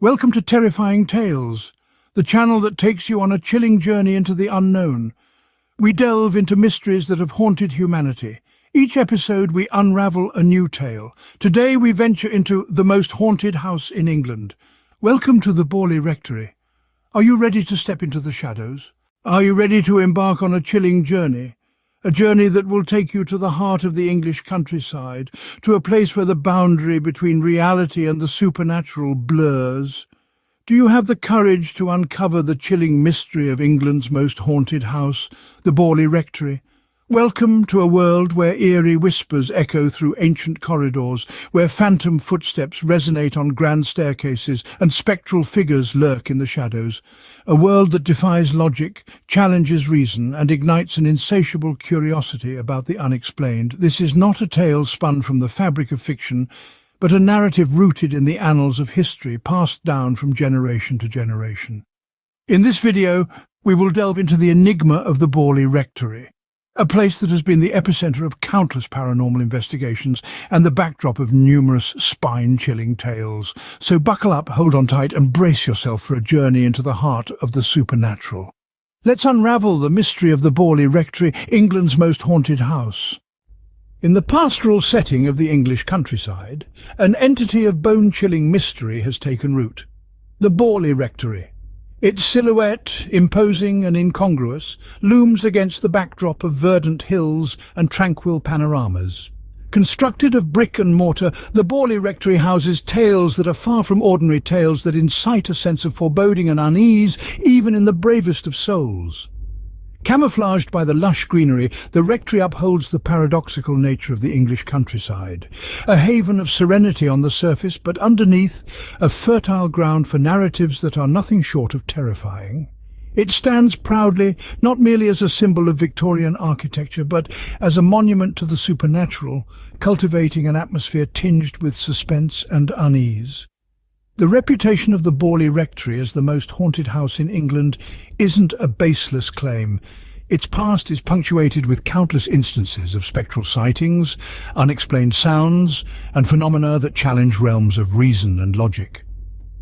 Welcome to Terrifying Tales, the channel that takes you on a chilling journey into the unknown. We delve into mysteries that have haunted humanity. Each episode we unravel a new tale. Today we venture into the most haunted house in England. Welcome to the Borley Rectory. Are you ready to step into the shadows? Are you ready to embark on a chilling journey? A journey that will take you to the heart of the English countryside, to a place where the boundary between reality and the supernatural blurs. Do you have the courage to uncover the chilling mystery of England's most haunted house, the Borley Rectory? Welcome to a world where eerie whispers echo through ancient corridors, where phantom footsteps resonate on grand staircases and spectral figures lurk in the shadows. A world that defies logic, challenges reason, and ignites an insatiable curiosity about the unexplained. This is not a tale spun from the fabric of fiction, but a narrative rooted in the annals of history, passed down from generation to generation. In this video, we will delve into the enigma of the Borley Rectory, a place that has been the epicenter of countless paranormal investigations and the backdrop of numerous spine-chilling tales. So buckle up, hold on tight, and brace yourself for a journey into the heart of the supernatural. Let's unravel the mystery of the Borley Rectory, England's most haunted house. In the pastoral setting of the English countryside, an entity of bone-chilling mystery has taken root. The Borley Rectory. Its silhouette, imposing and incongruous, looms against the backdrop of verdant hills and tranquil panoramas. Constructed of brick and mortar, the Borley Rectory houses tales that are far from ordinary tales that incite a sense of foreboding and unease even in the bravest of souls. Camouflaged by the lush greenery, the rectory upholds the paradoxical nature of the English countryside. A haven of serenity on the surface, but underneath, a fertile ground for narratives that are nothing short of terrifying. It stands proudly, not merely as a symbol of Victorian architecture, but as a monument to the supernatural, cultivating an atmosphere tinged with suspense and unease. The reputation of the Borley Rectory as the most haunted house in England isn't a baseless claim. Its past is punctuated with countless instances of spectral sightings, unexplained sounds, and phenomena that challenge realms of reason and logic.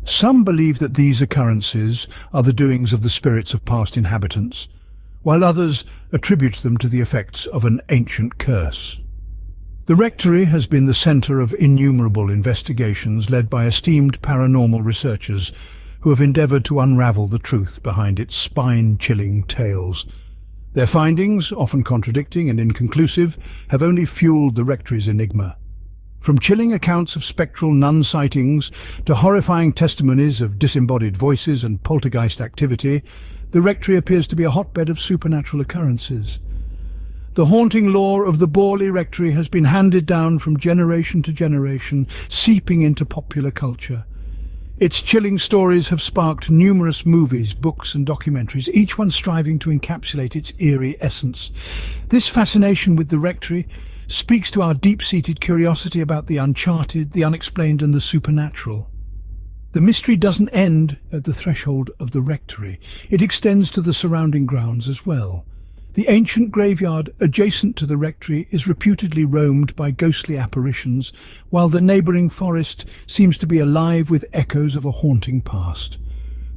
Some believe that these occurrences are the doings of the spirits of past inhabitants, while others attribute them to the effects of an ancient curse. The rectory has been the centre of innumerable investigations led by esteemed paranormal researchers who have endeavoured to unravel the truth behind its spine-chilling tales. Their findings, often contradicting and inconclusive, have only fuelled the rectory's enigma. From chilling accounts of spectral nun sightings to horrifying testimonies of disembodied voices and poltergeist activity, the rectory appears to be a hotbed of supernatural occurrences. The haunting lore of the Borley Rectory has been handed down from generation to generation, seeping into popular culture. Its chilling stories have sparked numerous movies, books and documentaries, each one striving to encapsulate its eerie essence. This fascination with the rectory speaks to our deep-seated curiosity about the uncharted, the unexplained and the supernatural. The mystery doesn't end at the threshold of the rectory. It extends to the surrounding grounds as well. The ancient graveyard adjacent to the rectory is reputedly roamed by ghostly apparitions, while the neighbouring forest seems to be alive with echoes of a haunting past.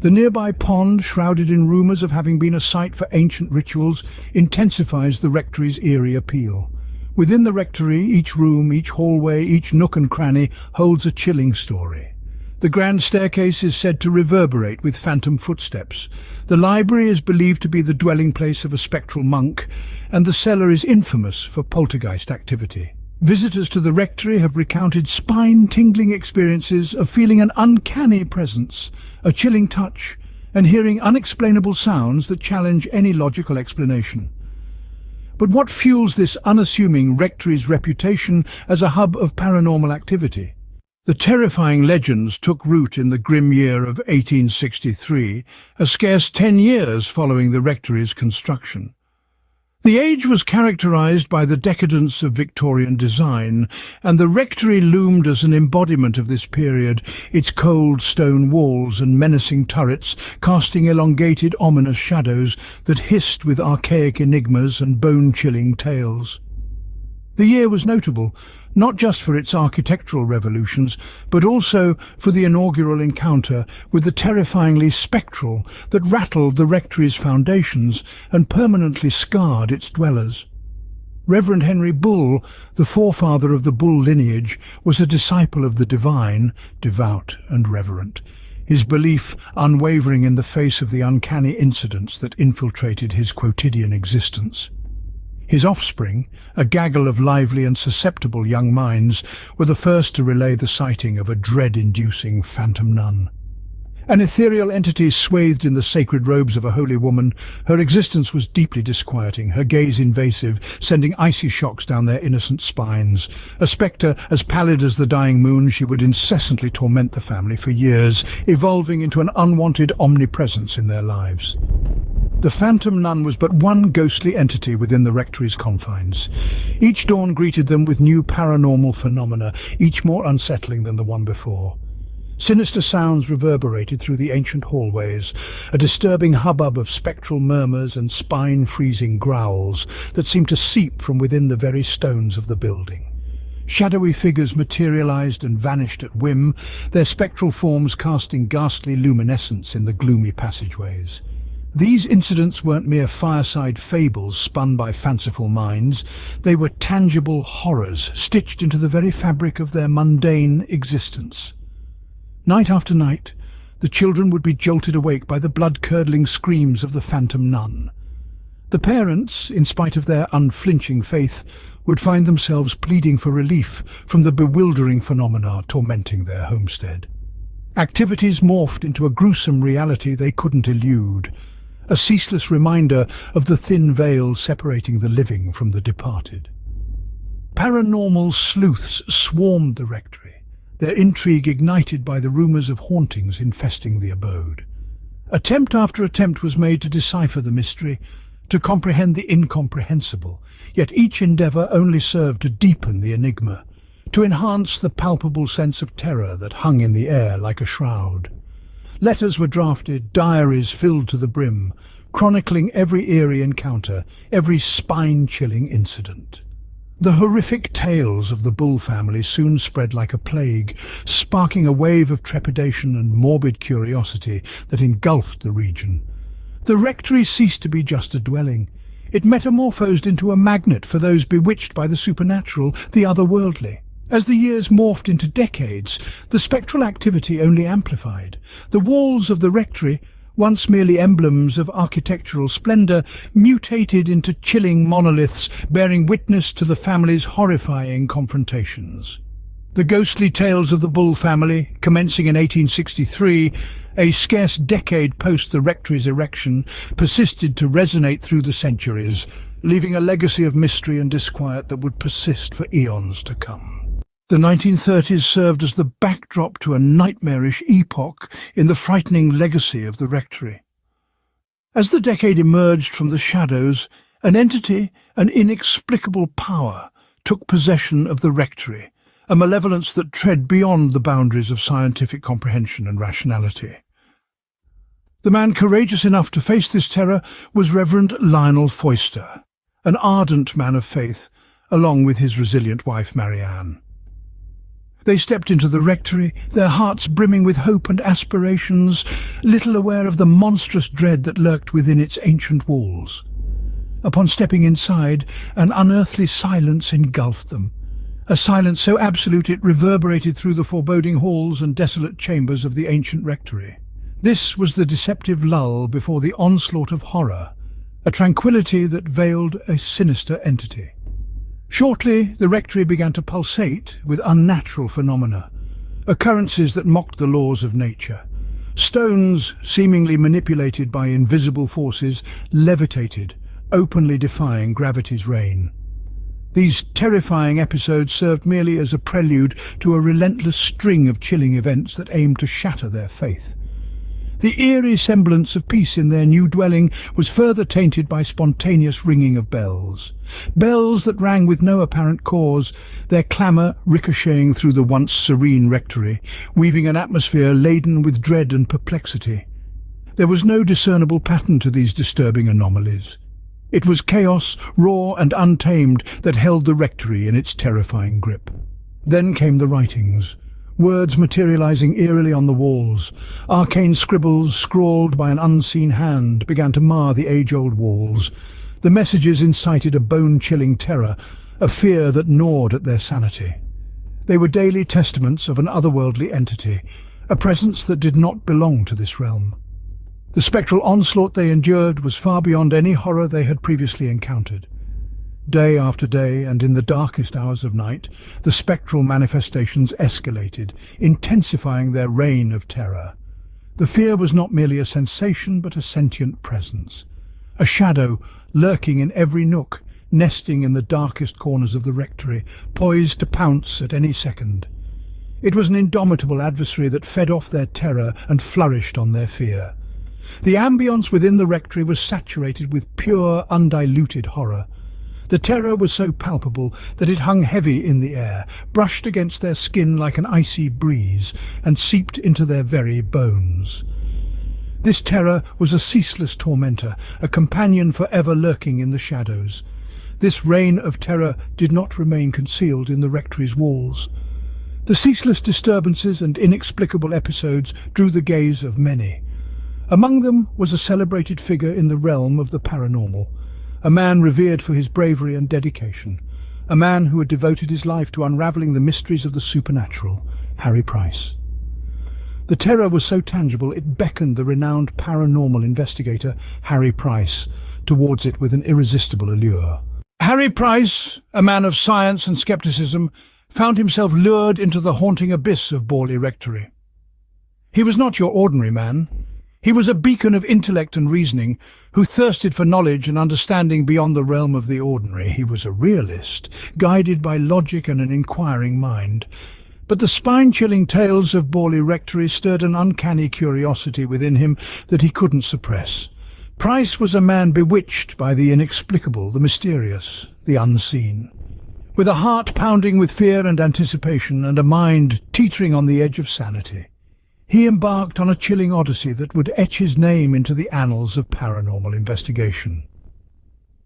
The nearby pond, shrouded in rumours of having been a site for ancient rituals, intensifies the rectory's eerie appeal. Within the rectory, each room, each hallway, each nook and cranny holds a chilling story. The grand staircase is said to reverberate with phantom footsteps. The library is believed to be the dwelling place of a spectral monk, and the cellar is infamous for poltergeist activity. Visitors to the rectory have recounted spine-tingling experiences of feeling an uncanny presence, a chilling touch, and hearing unexplainable sounds that challenge any logical explanation. But what fuels this unassuming rectory's reputation as a hub of paranormal activity? The terrifying legends took root in the grim year of 1863, a scarce 10 years following the rectory's construction. The age was characterised by the decadence of Victorian design, and the rectory loomed as an embodiment of this period, its cold stone walls and menacing turrets casting elongated, ominous shadows that hissed with archaic enigmas and bone-chilling tales. The year was notable, not just for its architectural revolutions, but also for the inaugural encounter with the terrifyingly spectral that rattled the rectory's foundations and permanently scarred its dwellers. Reverend Henry Bull, the forefather of the Bull lineage, was a disciple of the divine, devout and reverent, his belief unwavering in the face of the uncanny incidents that infiltrated his quotidian existence. His offspring, a gaggle of lively and susceptible young minds, were the first to relay the sighting of a dread-inducing phantom nun. An ethereal entity swathed in the sacred robes of a holy woman, her existence was deeply disquieting, her gaze invasive, sending icy shocks down their innocent spines. A spectre as pallid as the dying moon, she would incessantly torment the family for years, evolving into an unwanted omnipresence in their lives. The phantom nun was but one ghostly entity within the rectory's confines. Each dawn greeted them with new paranormal phenomena, each more unsettling than the one before. Sinister sounds reverberated through the ancient hallways, a disturbing hubbub of spectral murmurs and spine-freezing growls that seemed to seep from within the very stones of the building. Shadowy figures materialized and vanished at whim, their spectral forms casting ghastly luminescence in the gloomy passageways. These incidents weren't mere fireside fables spun by fanciful minds. They were tangible horrors stitched into the very fabric of their mundane existence. Night after night, the children would be jolted awake by the blood-curdling screams of the phantom nun. The parents, in spite of their unflinching faith, would find themselves pleading for relief from the bewildering phenomena tormenting their homestead. Activities morphed into a gruesome reality they couldn't elude, a ceaseless reminder of the thin veil separating the living from the departed. Paranormal sleuths swarmed the rectory, their intrigue ignited by the rumours of hauntings infesting the abode. Attempt after attempt was made to decipher the mystery, to comprehend the incomprehensible, yet each endeavour only served to deepen the enigma, to enhance the palpable sense of terror that hung in the air like a shroud. Letters were drafted, diaries filled to the brim, chronicling every eerie encounter, every spine-chilling incident. The horrific tales of the Bull family soon spread like a plague, sparking a wave of trepidation and morbid curiosity that engulfed the region. The rectory ceased to be just a dwelling. It metamorphosed into a magnet for those bewitched by the supernatural, the otherworldly. As the years morphed into decades, the spectral activity only amplified. The walls of the rectory, once merely emblems of architectural splendour, mutated into chilling monoliths bearing witness to the family's horrifying confrontations. The ghostly tales of the Bull family, commencing in 1863, a scarce decade post the rectory's erection, persisted to resonate through the centuries, leaving a legacy of mystery and disquiet that would persist for eons to come. The 1930s served as the backdrop to a nightmarish epoch in the frightening legacy of the rectory. As the decade emerged from the shadows, an entity, an inexplicable power, took possession of the rectory, a malevolence that tread beyond the boundaries of scientific comprehension and rationality. The man courageous enough to face this terror was Reverend Lionel Foyster, an ardent man of faith, along with his resilient wife Marianne. They stepped into the rectory, their hearts brimming with hope and aspirations, little aware of the monstrous dread that lurked within its ancient walls. Upon stepping inside, an unearthly silence engulfed them, a silence so absolute it reverberated through the foreboding halls and desolate chambers of the ancient rectory. This was the deceptive lull before the onslaught of horror, a tranquility that veiled a sinister entity. Shortly, the rectory began to pulsate with unnatural phenomena, occurrences that mocked the laws of nature. Stones, seemingly manipulated by invisible forces, levitated, openly defying gravity's reign. These terrifying episodes served merely as a prelude to a relentless string of chilling events that aimed to shatter their faith. The eerie semblance of peace in their new dwelling was further tainted by spontaneous ringing of bells. Bells that rang with no apparent cause, their clamour ricocheting through the once serene rectory, weaving an atmosphere laden with dread and perplexity. There was no discernible pattern to these disturbing anomalies. It was chaos, raw and untamed, that held the rectory in its terrifying grip. Then came the writings, words materializing eerily on the walls. Arcane scribbles, scrawled by an unseen hand, began to mar the age-old walls. The messages incited a bone-chilling terror, a fear that gnawed at their sanity. They were daily testaments of an otherworldly entity, a presence that did not belong to this realm. The spectral onslaught they endured was far beyond any horror they had previously encountered. Day after day, and in the darkest hours of night, the spectral manifestations escalated, intensifying their reign of terror. The fear was not merely a sensation, but a sentient presence. A shadow lurking in every nook, nesting in the darkest corners of the rectory, poised to pounce at any second. It was an indomitable adversary that fed off their terror and flourished on their fear. The ambience within the rectory was saturated with pure, undiluted horror. The terror was so palpable that it hung heavy in the air, brushed against their skin like an icy breeze, and seeped into their very bones. This terror was a ceaseless tormentor, a companion forever lurking in the shadows. This reign of terror did not remain concealed in the rectory's walls. The ceaseless disturbances and inexplicable episodes drew the gaze of many. Among them was a celebrated figure in the realm of the paranormal, a man revered for his bravery and dedication, a man who had devoted his life to unraveling the mysteries of the supernatural, Harry Price. The terror was so tangible it beckoned the renowned paranormal investigator, Harry Price, towards it with an irresistible allure. Harry Price, a man of science and skepticism, found himself lured into the haunting abyss of Borley Rectory. He was not your ordinary man. He was a beacon of intellect and reasoning, who thirsted for knowledge and understanding beyond the realm of the ordinary. He was a realist, guided by logic and an inquiring mind. But the spine-chilling tales of Borley Rectory stirred an uncanny curiosity within him that he couldn't suppress. Price was a man bewitched by the inexplicable, the mysterious, the unseen. With a heart pounding with fear and anticipation, and a mind teetering on the edge of sanity, he embarked on a chilling odyssey that would etch his name into the annals of paranormal investigation.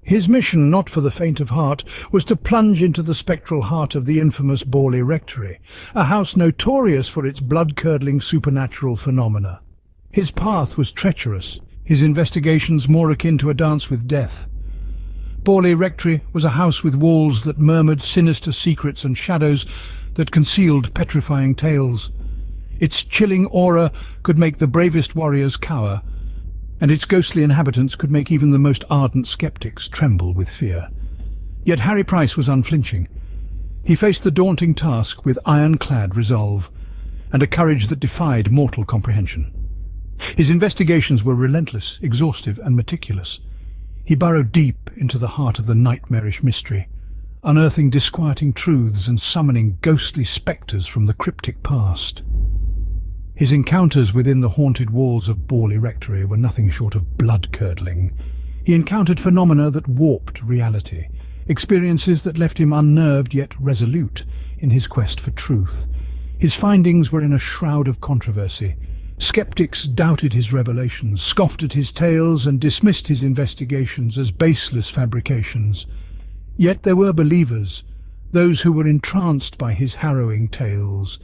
His mission, not for the faint of heart, was to plunge into the spectral heart of the infamous Borley Rectory, a house notorious for its blood-curdling supernatural phenomena. His path was treacherous, his investigations more akin to a dance with death. Borley Rectory was a house with walls that murmured sinister secrets and shadows that concealed petrifying tales. Its chilling aura could make the bravest warriors cower, and its ghostly inhabitants could make even the most ardent skeptics tremble with fear. Yet Harry Price was unflinching. He faced the daunting task with ironclad resolve, and a courage that defied mortal comprehension. His investigations were relentless, exhaustive, and meticulous. He burrowed deep into the heart of the nightmarish mystery, unearthing disquieting truths and summoning ghostly spectres from the cryptic past. His encounters within the haunted walls of Borley Rectory were nothing short of blood-curdling. He encountered phenomena that warped reality, experiences that left him unnerved yet resolute in his quest for truth. His findings were in a shroud of controversy. Skeptics doubted his revelations, scoffed at his tales, and dismissed his investigations as baseless fabrications. Yet there were believers, those who were entranced by his harrowing tales,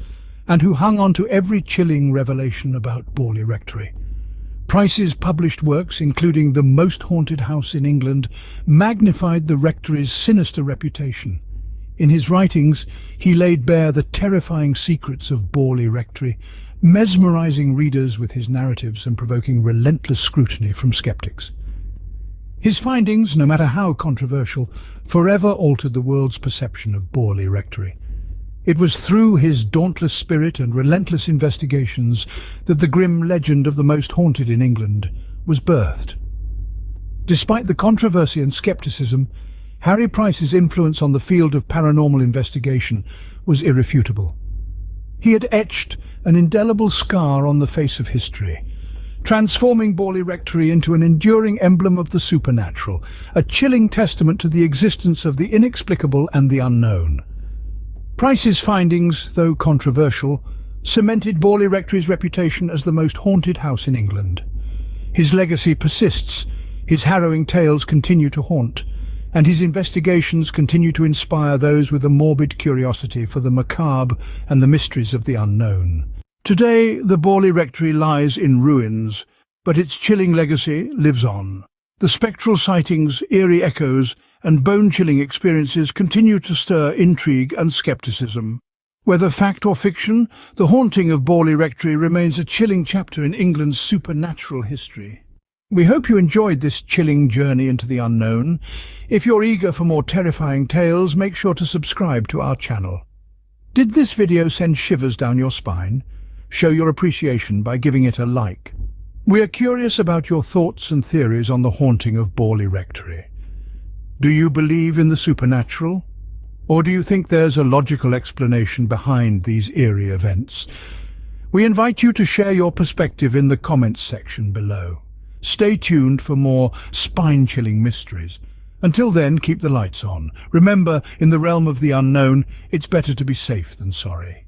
and who hung on to every chilling revelation about Borley Rectory. Price's published works, including The Most Haunted House in England, magnified the rectory's sinister reputation. In his writings, he laid bare the terrifying secrets of Borley Rectory, mesmerizing readers with his narratives and provoking relentless scrutiny from skeptics. His findings, no matter how controversial, forever altered the world's perception of Borley Rectory. It was through his dauntless spirit and relentless investigations that the grim legend of the most haunted in England was birthed. Despite the controversy and skepticism, Harry Price's influence on the field of paranormal investigation was irrefutable. He had etched an indelible scar on the face of history, transforming Borley Rectory into an enduring emblem of the supernatural, a chilling testament to the existence of the inexplicable and the unknown. Price's findings, though controversial, cemented Borley Rectory's reputation as the most haunted house in England. His legacy persists, His harrowing tales continue to haunt, and his investigations continue to inspire those with a morbid curiosity for the macabre and the mysteries of the unknown. Today, the Borley Rectory lies in ruins, but its chilling legacy lives on. The spectral sightings, eerie echoes, and bone-chilling experiences continue to stir intrigue and skepticism. Whether fact or fiction, the haunting of Borley Rectory remains a chilling chapter in England's supernatural history. We hope you enjoyed this chilling journey into the unknown. If you're eager for more terrifying tales, make sure to subscribe to our channel. Did this video send shivers down your spine? Show your appreciation by giving it a like. We are curious about your thoughts and theories on the haunting of Borley Rectory. Do you believe in the supernatural? Or do you think there's a logical explanation behind these eerie events? We invite you to share your perspective in the comments section below. Stay tuned for more spine-chilling mysteries. Until then, keep the lights on. Remember, in the realm of the unknown, it's better to be safe than sorry.